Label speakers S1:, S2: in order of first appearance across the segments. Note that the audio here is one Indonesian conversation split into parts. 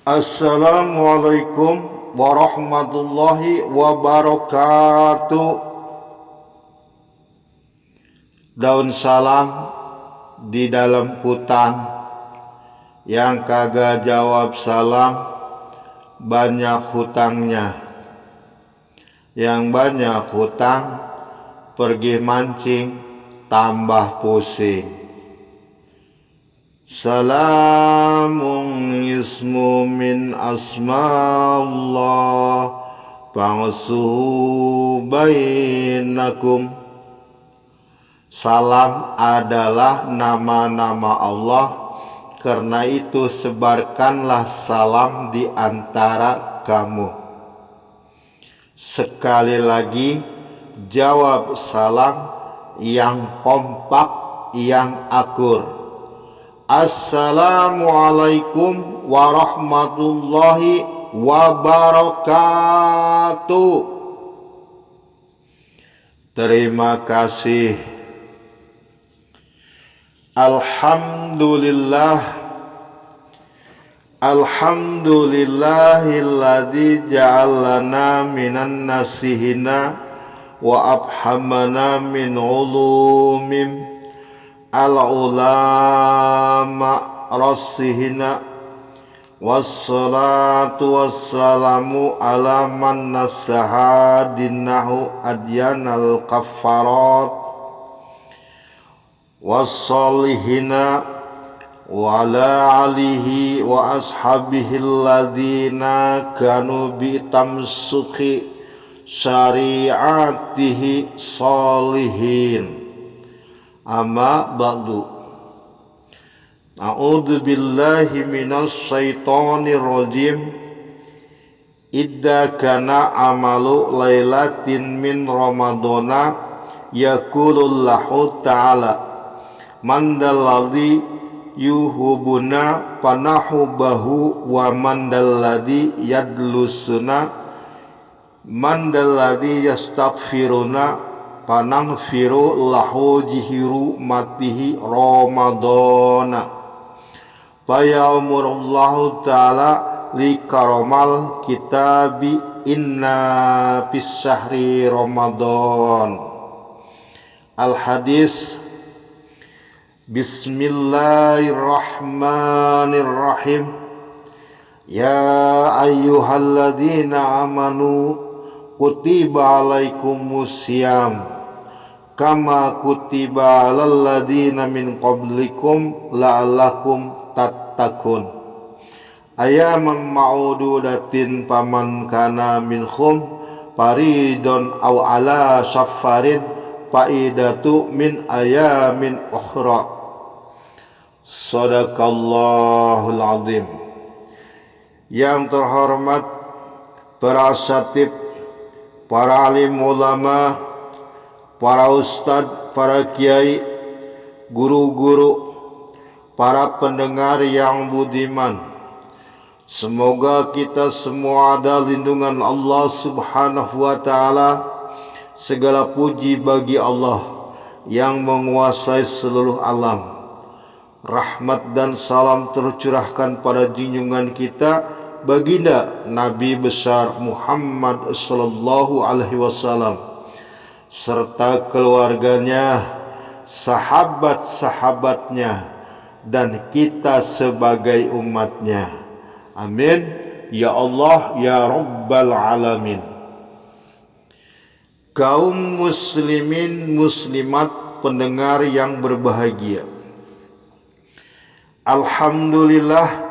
S1: Assalamualaikum warahmatullahi wabarakatuh. Daun salam di dalam hutan, yang kagak jawab salam banyak hutangnya. Yang banyak hutang pergi mancing tambah pusing. Salamun ismu min asma'allah fangsuhu bainakum. Salam adalah nama-nama Allah, karena itu sebarkanlah salam di antara kamu. Sekali lagi, jawab salam yang kompak, yang akur. Assalamualaikum warahmatullahi wabarakatuh. Terima kasih. Alhamdulillah. Alhamdulillahilladzi ja'alana minan nasihina wa abhamana min ulumim al-ulama rasihina. Wassalatu wassalamu ala man nasaha dinahu adyanal kaffarat wassalihina wa ala alihi wa ashabihi alladhina kanu bitamsuki syari'atihi salihin. Amma ba'du. A'udzu billahi minas syaitonir rajim. Idza kana amalu lailatin min ramadana yaqulu lahu ta'ala man dalladhi yuhubuna panahubahu wa man dalladhi yadlusuna man dalladhi yastaghfiruna panangfiru lahu jihiru matihi ramadana. Fayaumurullahu ta'ala li karomal kitabi inna fis syahri ramadan. Al-hadis. Bismillahirrahmanirrahim. Ya ayyuhalladzina amanu kutiba alaikumus syiyam kama kutiba alal ladzina min qablikum la'allakum tattaqun. Ayaman ma'ududatin paman kana minhum faridun aw ala safarin faidatu min ayamin ukhra. Sadaqallahul azim. Yang terhormat para asatid, para alim ulama, para ustadz, para kiai, guru-guru, para pendengar yang budiman, semoga kita semua ada lindungan Allah subhanahu wa ta'ala. Segala puji bagi Allah yang menguasai seluruh alam. Rahmat dan salam tercurahkan pada junjungan kita, baginda Nabi besar Muhammad sallallahu alaihi wasallam, serta keluarganya, sahabat-sahabatnya, dan kita sebagai umatnya. Amin. Ya Allah, ya Rabbal Alamin. Kaum muslimin muslimat pendengar yang berbahagia, alhamdulillah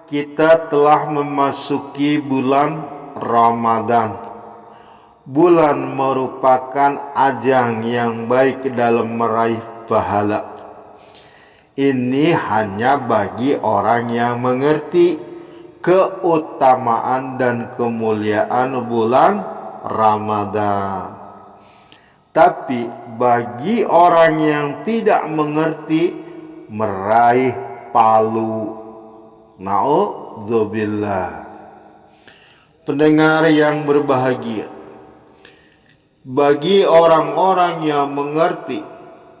S1: kita telah memasuki bulan Ramadan. Bulan merupakan ajang yang baik dalam meraih pahala. Ini hanya bagi orang yang mengerti keutamaan dan kemuliaan bulan Ramadan. Tapi bagi orang yang tidak mengerti, meraih palu. Na'udzubillah. Pendengar yang berbahagia, bagi orang-orang yang mengerti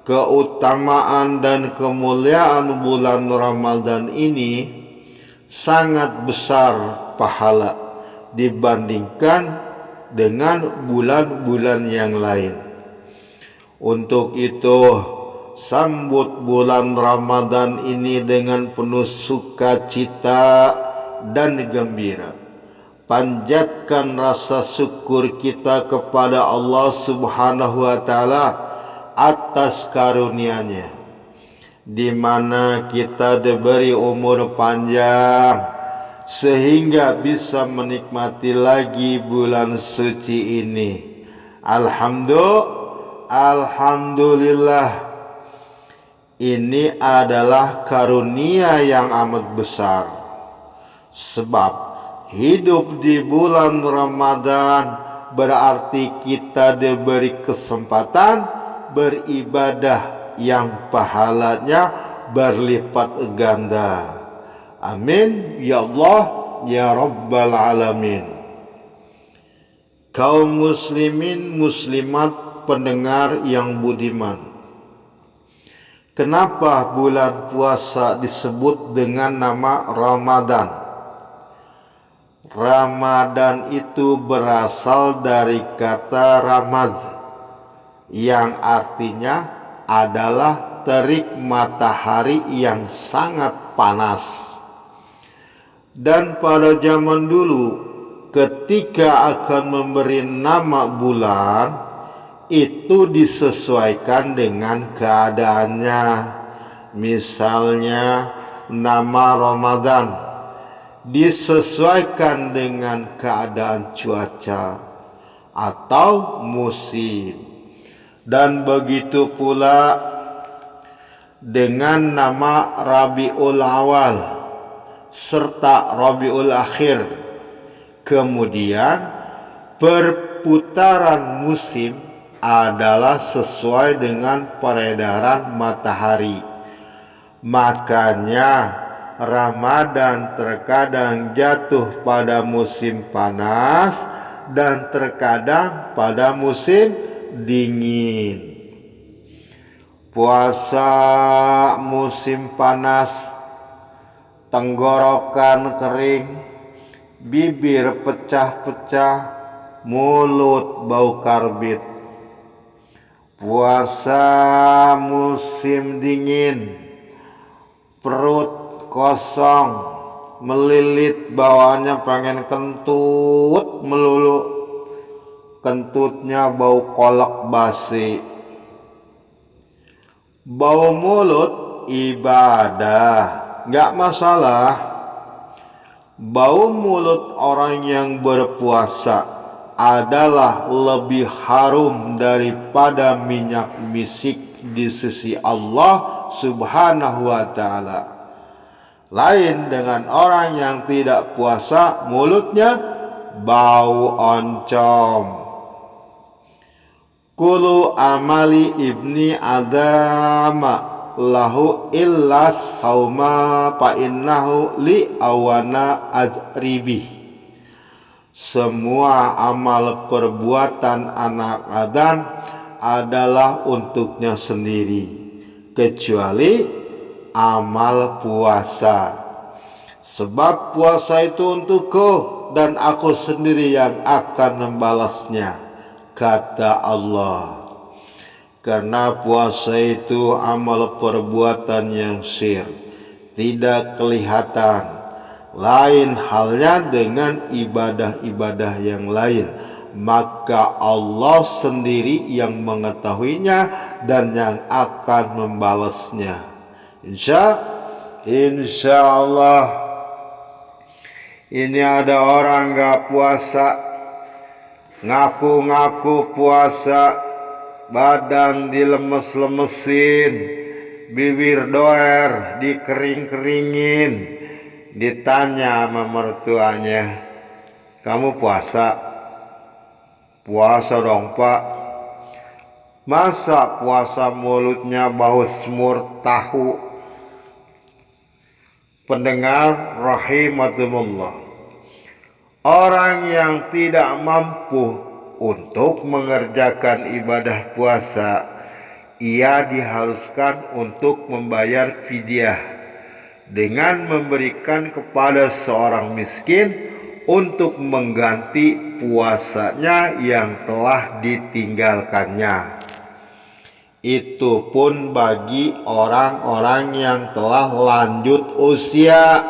S1: keutamaan dan kemuliaan bulan Ramadan ini, sangat besar pahala dibandingkan dengan bulan-bulan yang lain. Untuk itu, sambut bulan Ramadan ini dengan penuh sukacita dan gembira. Panjatkan rasa syukur kita kepada Allah Subhanahu wa taala atas karunia-Nya, di mana kita diberi umur panjang sehingga bisa menikmati lagi bulan suci ini. Alhamdulillah, ini adalah karunia yang amat besar. Sebab hidup di bulan Ramadan berarti kita diberi kesempatan beribadah yang pahalanya berlipat ganda. Amin ya Allah ya Rabbal Alamin. Kaum muslimin muslimat pendengar yang budiman, kenapa bulan puasa disebut dengan nama Ramadan? Ramadan itu berasal dari kata ramad, yang artinya adalah terik matahari yang sangat panas. Dan pada zaman dulu, ketika akan memberi nama bulan, itu disesuaikan dengan keadaannya. Misalnya nama Ramadan disesuaikan dengan keadaan cuaca atau musim. Dan begitu pula dengan nama Rabiul Awal serta Rabiul Akhir. Kemudian perputaran musim adalah sesuai dengan peredaran matahari. Makanya Ramadan terkadang jatuh pada musim panas dan terkadang pada musim dingin. Puasa musim panas, tenggorokan kering, bibir pecah-pecah, mulut bau karbit. Puasa musim dingin, perut kosong, melilit, bawaannya pengen kentut melulu, kentutnya bau kolak basi. Bau mulut ibadah, nggak masalah. Bau mulut orang yang berpuasa adalah lebih harum daripada minyak misik di sisi Allah Subhanahu wa ta'ala. Lain dengan orang yang tidak puasa, mulutnya bau oncom. Kulu amali ibni adama lahu illa sauma fa innahu li awana ajribi. Semua amal perbuatan anak Adam adalah untuknya sendiri, kecuali amal puasa. Sebab puasa itu untukku dan aku sendiri yang akan membalasnya, kata Allah. Karena puasa itu amal perbuatan yang sir, tidak kelihatan. Lain halnya dengan ibadah-ibadah yang lain, maka Allah sendiri yang mengetahuinya dan yang akan membalasnya. Insya Allah. Ini ada orang gak puasa, ngaku-ngaku puasa, badan dilemes-lemesin, bibir doer dikering-keringin. Ditanya sama mertuanya, kamu puasa? Puasa dong pak. Masa puasa mulutnya bau semur tahu? Pendengar rahimakumullah, orang yang tidak mampu untuk mengerjakan ibadah puasa, ia diharuskan untuk membayar fidyah. dengan memberikan kepada seorang miskin untuk mengganti puasanya yang telah ditinggalkannya. Itu pun bagi orang-orang yang telah lanjut usia,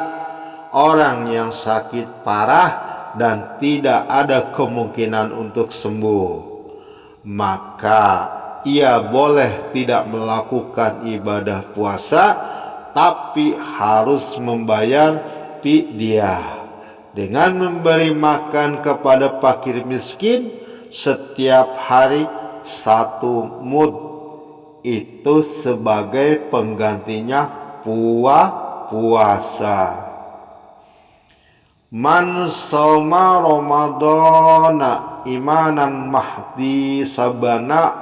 S1: orang yang sakit parah dan tidak ada kemungkinan untuk sembuh, maka ia boleh tidak melakukan ibadah puasa, tapi harus membayar fidyah dengan memberi makan kepada fakir miskin setiap hari 1 mud. Itu sebagai penggantinya puasa. Man shoma ramadhana imanan mahdi sabana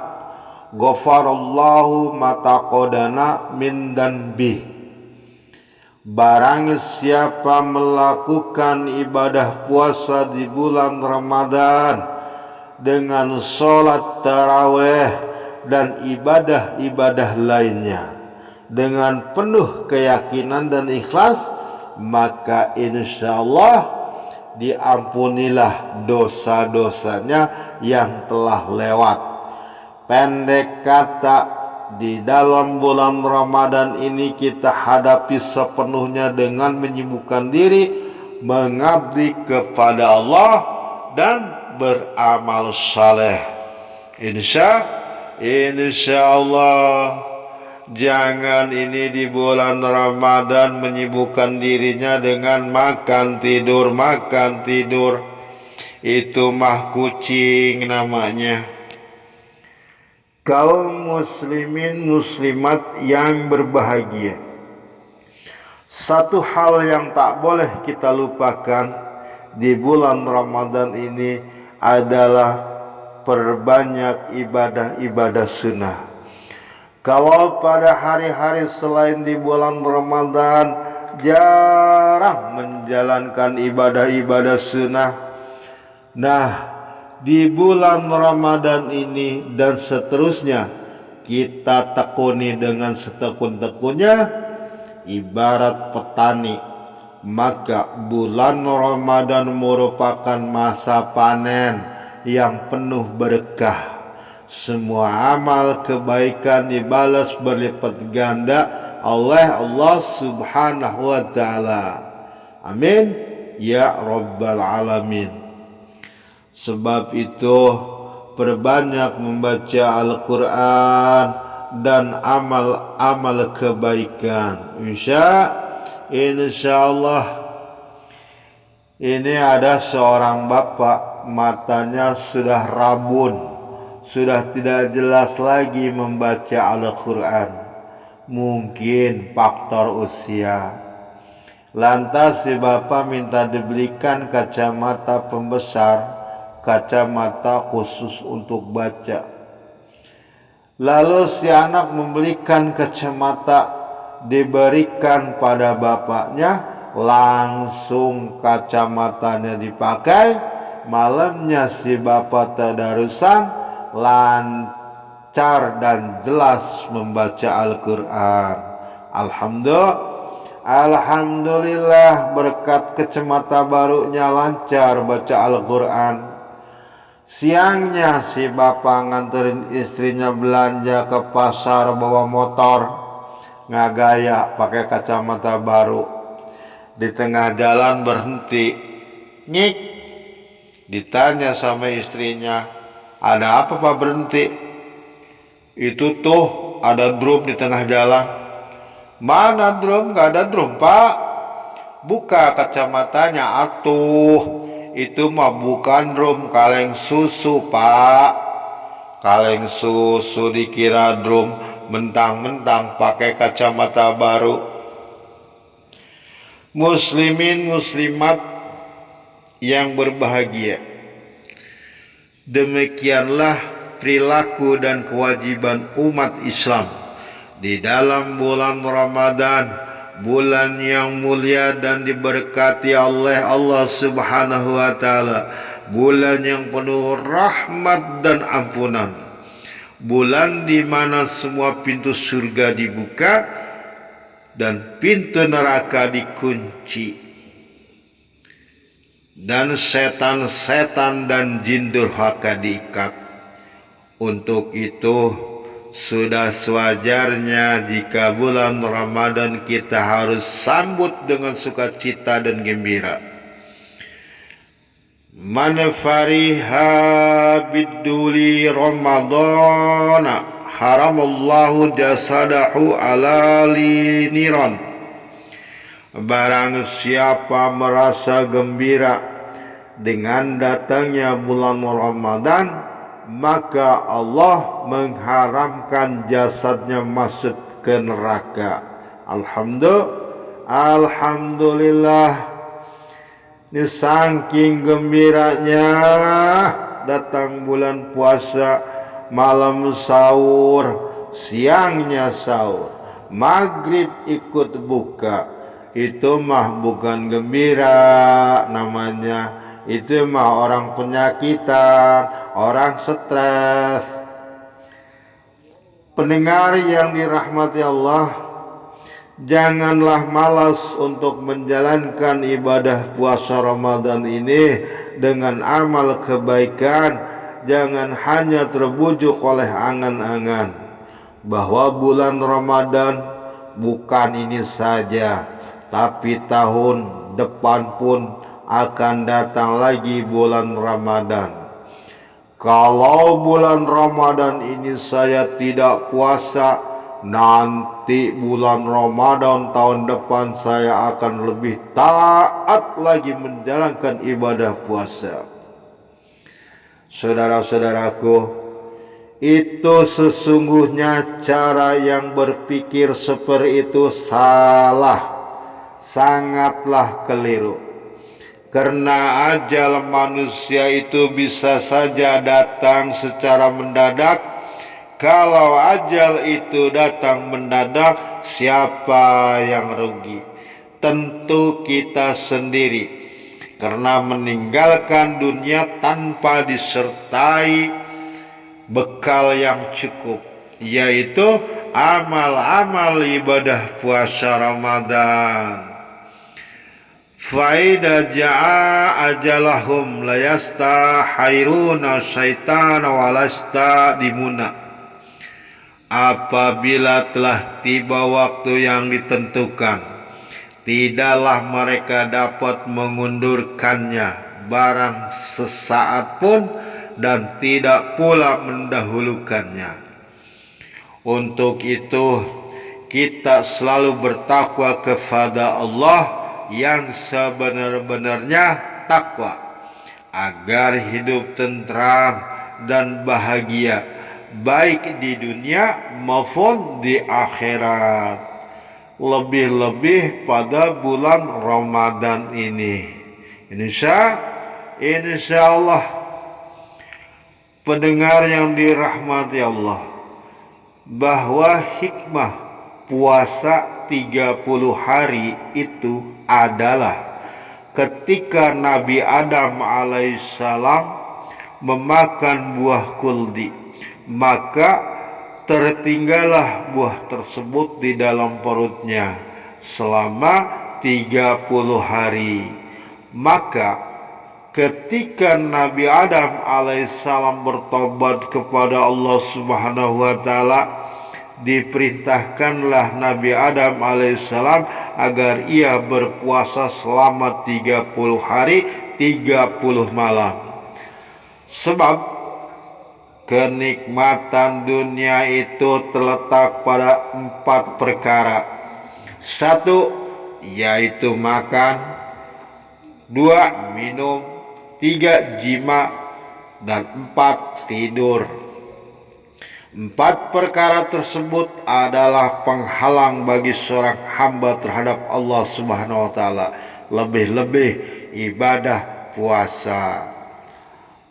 S1: ghafarallahu ma taqaddama min danbi. Barang siapa melakukan ibadah puasa di bulan Ramadan dengan sholat tarawih dan ibadah-ibadah lainnya dengan penuh keyakinan dan ikhlas, maka insya Allah diampunilah dosa-dosanya yang telah lewat. Pendek kata, di dalam bulan Ramadan ini kita hadapi sepenuhnya dengan menyibukkan diri mengabdi kepada Allah dan beramal saleh. Insya Allah, jangan ini di bulan Ramadan menyibukkan dirinya dengan makan tidur. Itu mah kucing namanya. Kaum muslimin muslimat yang berbahagia, satu hal yang tak boleh kita lupakan di bulan Ramadan ini adalah perbanyak ibadah-ibadah sunnah. Kalau pada hari-hari selain di bulan Ramadan jarang menjalankan ibadah-ibadah sunnah, nah di bulan Ramadan ini dan seterusnya kita tekuni dengan setekun-tekunnya ibarat petani. Maka bulan Ramadan merupakan masa panen yang penuh berkah. Semua amal kebaikan dibalas berlipat ganda oleh Allah Subhanahu wa ta'ala. Amin ya rabbal alamin. Sebab itu perbanyak membaca Al-Quran dan amal-amal kebaikan. Insya Allah. Ini ada seorang bapak, matanya sudah rabun, sudah tidak jelas lagi membaca Al-Quran. Mungkin faktor usia. Lantas si bapak minta dibelikan kacamata pembesar, kacamata khusus untuk baca. Lalu si anak membelikan kacamata, diberikan pada bapaknya. Langsung kacamatanya dipakai. Malamnya si bapak tadarusan, lancar dan jelas membaca Al-Quran. Alhamdulillah, berkat kacamata barunya lancar baca Al-Quran. Siangnya si bapak nganterin istrinya belanja ke pasar bawa motor, ngagaya pakai kacamata baru. Di tengah jalan berhenti, nyik. Ditanya sama istrinya, ada apa pak berhenti? Itu tuh ada drum di tengah jalan. Mana drum? Gak ada drum pak. Buka kacamatanya atuh. Itu mah bukan drum, kaleng susu pak. Kaleng susu dikira drum, mentang-mentang pakai kacamata baru. Muslimin muslimat yang berbahagia, demikianlah perilaku dan kewajiban umat Islam di dalam bulan Ramadan, bulan yang mulia dan diberkati oleh Allah Subhanahu wa ta'ala, bulan yang penuh rahmat dan ampunan, bulan di mana semua pintu surga dibuka dan pintu neraka dikunci, dan setan-setan dan jin durhaka diikat. Untuk itu sudah sewajarnya jika bulan Ramadan kita harus sambut dengan sukacita dan gembira. Man fariha biduli Ramadana haramallahu jasadahu ala liniran. Barang siapa merasa gembira dengan datangnya bulan Ramadan, maka Allah mengharamkan jasadnya masuk ke neraka. Alhamdulillah. Ini saking gembiranya datang bulan puasa, malam sahur, siangnya sahur, maghrib ikut buka. Itu mah bukan gembira namanya, itu mah orang penyakitan, orang stres. Pendengar yang dirahmati Allah, janganlah malas untuk menjalankan ibadah puasa Ramadan ini dengan amal kebaikan. Jangan hanya terbujuk oleh angan-angan bahwa bulan Ramadan bukan ini saja, tapi tahun depan pun akan datang lagi bulan Ramadan. Kalau bulan Ramadan ini saya tidak puasa, nanti bulan Ramadan tahun depan saya akan lebih taat lagi menjalankan ibadah puasa. Saudara-saudaraku, itu sesungguhnya cara yang berpikir seperti itu salah, sangatlah keliru. Karena ajal manusia itu bisa saja datang secara mendadak. Kalau ajal itu datang mendadak, siapa yang rugi? Tentu kita sendiri. Karena meninggalkan dunia tanpa disertai bekal yang cukup, yaitu amal-amal ibadah puasa Ramadan. Faida ja'a ajalahum layastahairuna syaitana walasta dimuna. Apabila telah tiba waktu yang ditentukan, tidaklah mereka dapat mengundurkannya barang sesaat pun, dan tidak pula mendahulukannya. Untuk itu kita selalu bertakwa kepada Allah yang sebenar-benarnya takwa, agar hidup tentram dan bahagia baik di dunia maupun di akhirat, lebih-lebih pada bulan Ramadan ini. Insya Allah, pendengar yang dirahmati Allah, bahwa hikmah puasa 30 hari itu adalah ketika Nabi Adam alaihissalam memakan buah kuldi, maka tertinggallah buah tersebut di dalam perutnya selama 30 hari. Maka ketika Nabi Adam alaihissalam bertobat kepada Allah subhanahu wa ta'ala, diperintahkanlah Nabi Adam alaihissalam agar ia berpuasa selama 30 hari 30 malam. Sebab kenikmatan dunia itu terletak pada 4 perkara. 1, yaitu makan. 2, minum. 3, jima. Dan 4, tidur. 4 perkara tersebut adalah penghalang bagi seorang hamba terhadap Allah subhanahu wa ta'ala, lebih-lebih ibadah puasa.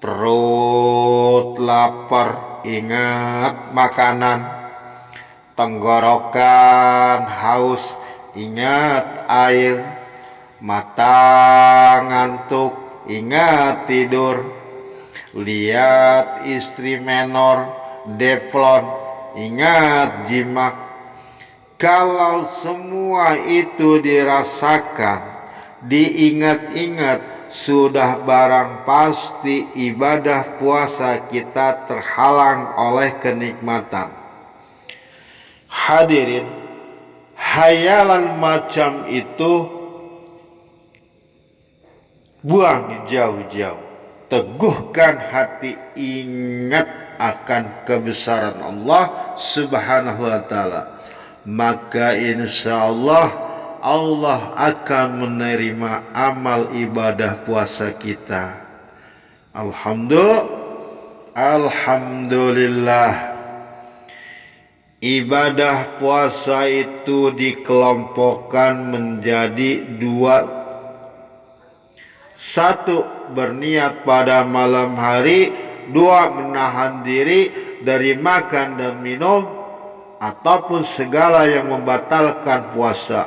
S1: Perut lapar, ingat makanan. Tenggorokan haus, ingat air. Mata ngantuk, ingat tidur. Lihat istri menor, deflon, ingat jimak. Kalau semua semua itu dirasakan, diingat-ingat, sudah barang pasti ibadah puasa kita terhalang oleh kenikmatan. Hadirin, hayalan macam itu buang jauh-jauh. Teguhkan hati, ingat akan kebesaran Allah Subhanahu wa ta'ala. Maka insya Allah akan menerima amal ibadah puasa kita. Alhamdulillah. Ibadah puasa itu dikelompokkan menjadi dua. Satu, berniat pada malam hari. Dua, menahan diri dari makan dan minum ataupun segala yang membatalkan puasa.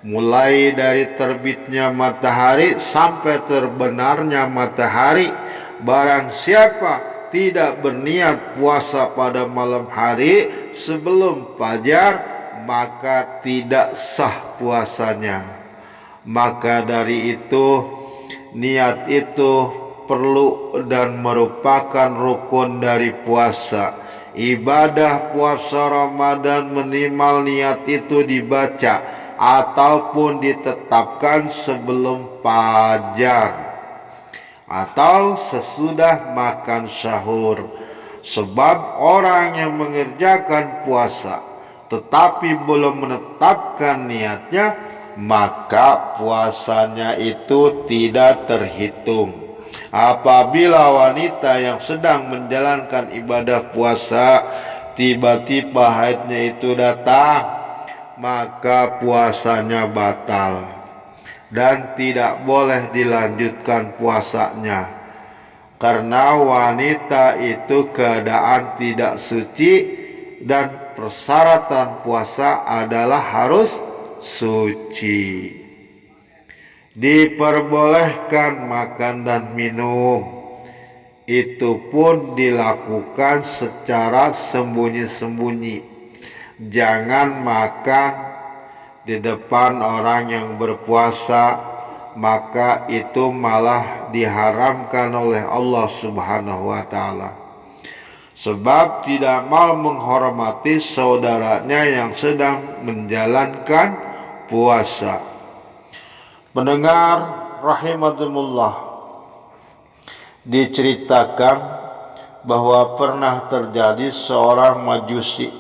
S1: Mulai dari terbitnya matahari sampai terbenarnya matahari. Barang siapa tidak berniat puasa pada malam hari sebelum fajar, maka tidak sah puasanya. Maka dari itu, niat itu perlu dan merupakan rukun dari puasa. Ibadah puasa Ramadan minimal niat itu dibaca ataupun ditetapkan sebelum fajar atau sesudah makan sahur. Sebab orang yang mengerjakan puasa tetapi belum menetapkan niatnya, maka puasanya itu tidak terhitung. Apabila wanita yang sedang menjalankan ibadah puasa tiba-tiba haidnya itu datang, maka puasanya batal dan tidak boleh dilanjutkan puasanya. Karena wanita itu keadaan tidak suci dan persyaratan puasa adalah harus suci. Diperbolehkan makan dan minum, itu pun dilakukan secara sembunyi-sembunyi. Jangan makan di depan orang yang berpuasa, maka itu malah diharamkan oleh Allah Subhanahu wa ta'ala. Sebab tidak mau menghormati saudaranya yang sedang menjalankan puasa. Pendengar rahimakumullah, diceritakan bahwa pernah terjadi seorang majusi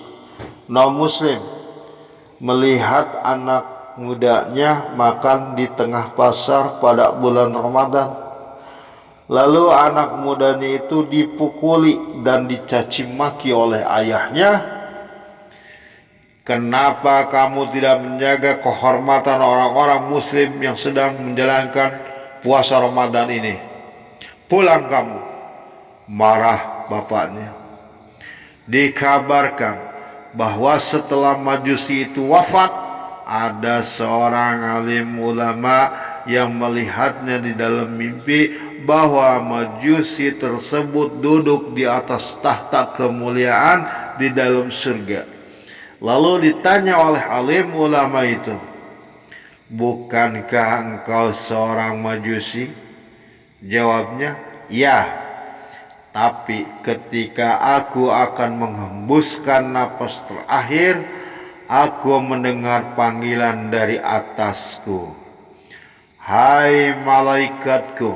S1: non muslim melihat anak mudanya makan di tengah pasar pada bulan Ramadan. Lalu anak mudanya itu dipukuli dan dicaci maki oleh ayahnya. Kenapa kamu tidak menjaga kehormatan orang-orang muslim yang sedang menjalankan puasa Ramadan ini? Pulang kamu. Marah bapaknya. Dikabarkan bahwa setelah majusi itu wafat, ada seorang alim ulama yang melihatnya di dalam mimpi bahwa majusi tersebut duduk di atas tahta kemuliaan di dalam surga. Lalu ditanya oleh alim ulama itu, bukankah engkau seorang majusi? Jawabnya, ya. Tapi ketika aku akan menghembuskan napas terakhir, aku mendengar panggilan dari atasku. Hai malaikatku,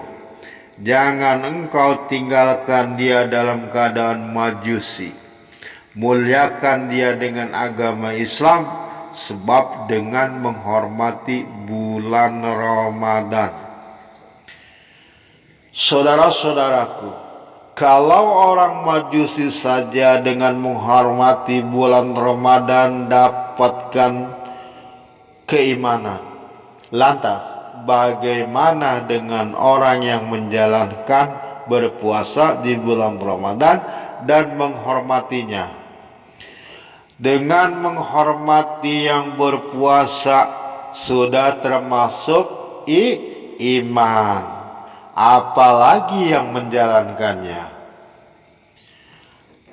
S1: jangan engkau tinggalkan dia dalam keadaan majusi. Muliakan dia dengan agama Islam, sebab dengan menghormati bulan Ramadan. Saudara-saudaraku, kalau orang majusi saja dengan menghormati bulan Ramadan dapatkan keimanan, lantas bagaimana dengan orang yang menjalankan berpuasa di bulan Ramadan dan menghormatinya? Dengan menghormati yang berpuasa sudah termasuk iman, apalagi yang menjalankannya.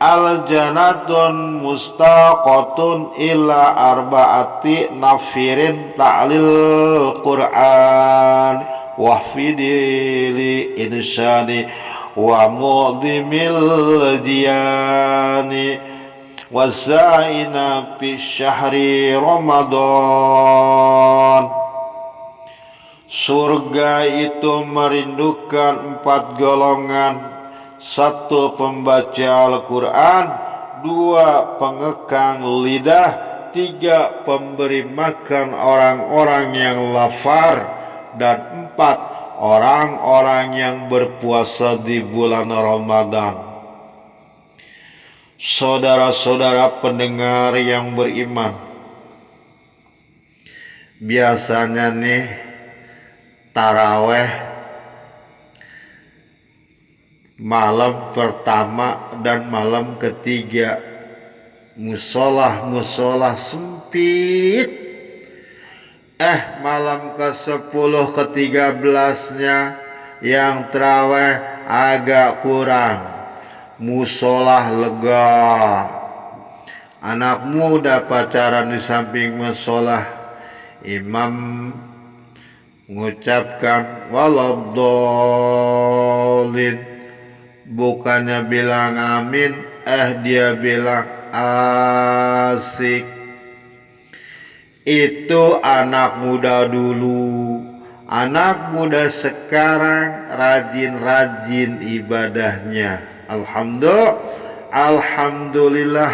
S1: al jannatun mustaqatun ila arbaati nafirin ta'lil Qur'an wahfidili insani wa mu'dimil diyani wasaina fi syahri Ramadan. Surga itu merindukan 4 golongan: 1 pembaca Al-Quran, 2 pengekang lidah, 3 pemberi makan orang-orang yang lapar, dan 4 orang-orang yang berpuasa di bulan Ramadan. Saudara-saudara pendengar yang beriman, biasanya nih taraweh malam pertama dan malam ketiga musolah sempit. Malam ke-10 ke-13-nya yang taraweh agak kurang, musolah lega. Anak muda pacaran di samping musolah, imam mengucapkan waladhdallin, bukannya bilang amin, dia bilang asik. Itu anak muda dulu. Anak muda sekarang rajin-rajin ibadahnya. Alhamdulillah.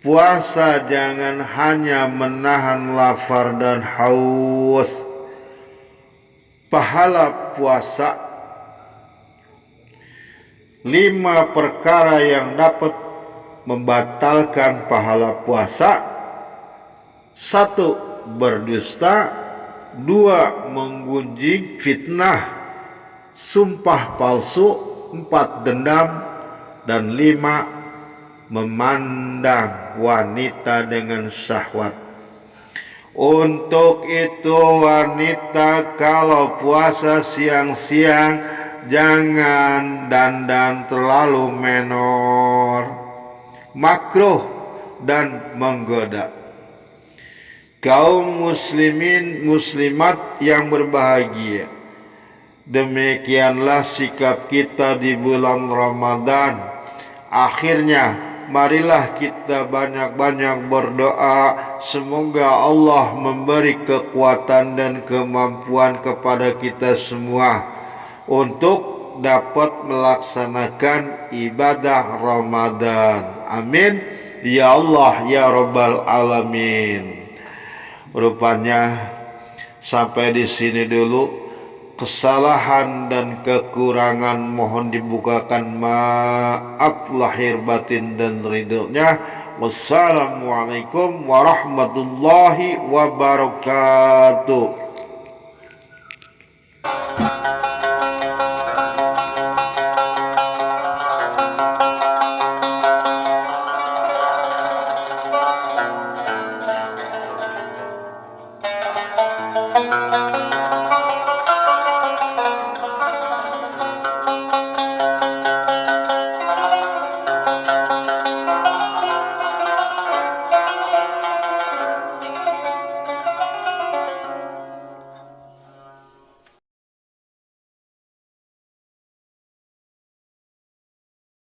S1: Puasa jangan hanya menahan lapar dan haus. Pahala puasa, 5 perkara yang dapat membatalkan pahala puasa: 1 berdusta, 2 menggunjing fitnah, sumpah palsu, 4 dendam, dan 5 memandang wanita dengan syahwat. Untuk itu wanita kalau puasa siang-siang jangan dandan terlalu menor, makruh dan menggoda. Kaum muslimin muslimat yang berbahagia, demikianlah sikap kita di bulan Ramadan. Akhirnya marilah kita banyak-banyak berdoa, semoga Allah memberi kekuatan dan kemampuan kepada kita semua untuk dapat melaksanakan ibadah Ramadan. Amin ya Allah ya Rabbal Alamin. Rupanya sampai di sini dulu. Kesalahan dan kekurangan mohon dibukakan maaf lahir batin dan ridhonya. Wassalamualaikum warahmatullahi wabarakatuh.